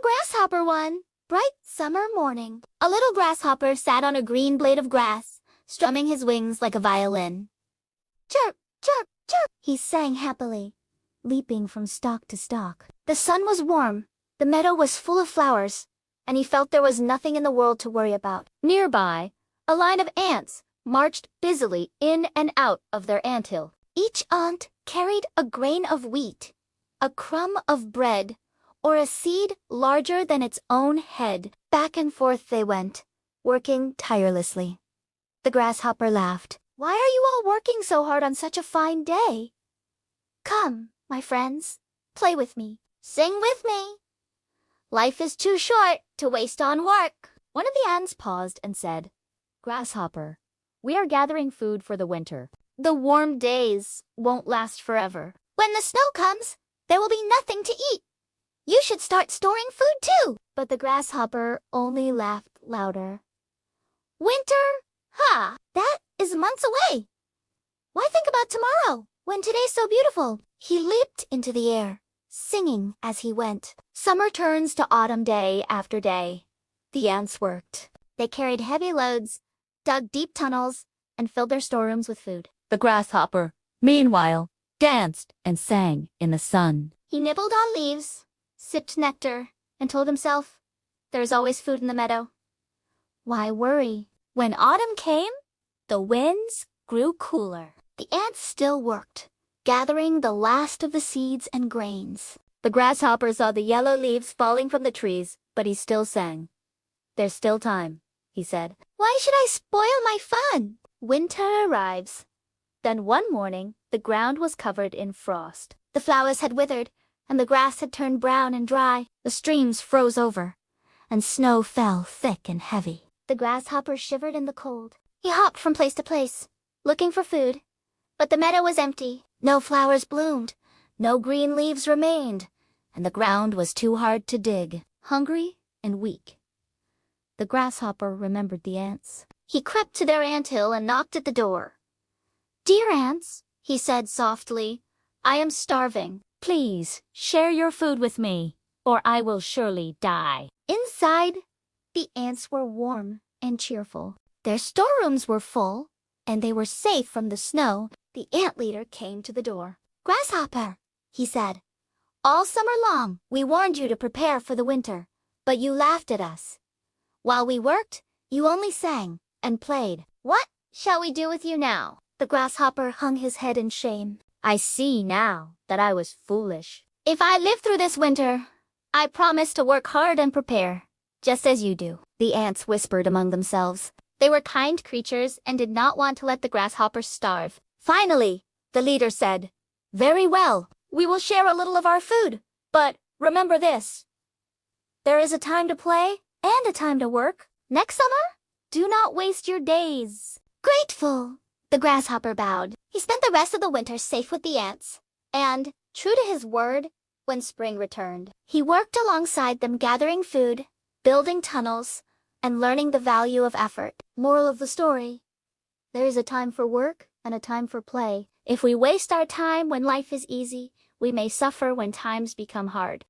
grasshopper one bright summer morning. A little grasshopper sat on a green blade of grass, strumming his wings like a violin. Chirp, chirp, chirp, he sang happily, leaping from stalk to stalk. The sun was warm, the meadow was full of flowers, and he felt there was nothing in the world to worry about. Nearby, a line of ants marched busily in and out of their anthill. Each ant carried a grain of wheat, a crumb of bread, or a seed larger than its own head. Back and forth they went, working tirelessly. The grasshopper laughed. "Why are you all working so hard on such a fine day? Come, my friends, play with me, sing with me. Life is too short to waste on work." One of the ants paused and said, "Grasshopper, we are gathering food for the winter. The warm days won't last forever. When the snow comes, there will be nothing to eat. You should start storing food too." But the grasshopper only laughed louder. "Winter? Ha! That is months away. Why think about tomorrow, when today's so beautiful?" He leaped into the air, singing as he went. Summer turns to autumn day after day. The ants worked. They carried heavy loads, dug deep tunnels, and filled their storerooms with food. The grasshopper, meanwhile, danced and sang in the sun. He nibbled on leaves, sipped nectar, and told himself, "There's always food in the meadow. Why worry?" When autumn came, the winds grew cooler. The ants still worked, gathering the last of the seeds and grains. The grasshopper saw the yellow leaves falling from the trees, but he still sang. "There's still time," he said. "Why should I spoil my fun?" Winter arrives. Then one morning, the ground was covered in frost. The flowers had withered, and the grass had turned brown and dry. The streams froze over, and snow fell thick and heavy. The grasshopper shivered in the cold. He hopped from place to place, looking for food. But the meadow was empty. No flowers bloomed, no green leaves remained, and the ground was too hard to dig. Hungry and weak, the grasshopper remembered the ants. He crept to their anthill and knocked at the door. "Dear ants," he said softly, "I am starving. Please share your food with me, or I will surely die." Inside, the ants were warm and cheerful. Their storerooms were full, and they were safe from the snow. The ant leader came to the door. "Grasshopper," he said, "all summer long we warned you to prepare for the winter, but you laughed at us. While we worked, you only sang and played. What shall we do with you now?" The grasshopper hung his head in shame. "I see now that I was foolish. If I live through this winter, I promise to work hard and prepare, just as you do." The ants whispered among themselves. They were kind creatures and did not want to let the grasshopper starve. Finally, the leader said, "Very well, we will share a little of our food, but remember this. There is a time to play and a time to work. Next summer, do not waste your days." Grateful, the grasshopper bowed. He spent the rest of the winter safe with the ants, and, true to his word, when spring returned, he worked alongside them gathering food, building tunnels, and learning the value of effort. Moral of the story: there is a time for work and a time for play. If we waste our time when life is easy, we may suffer when times become hard.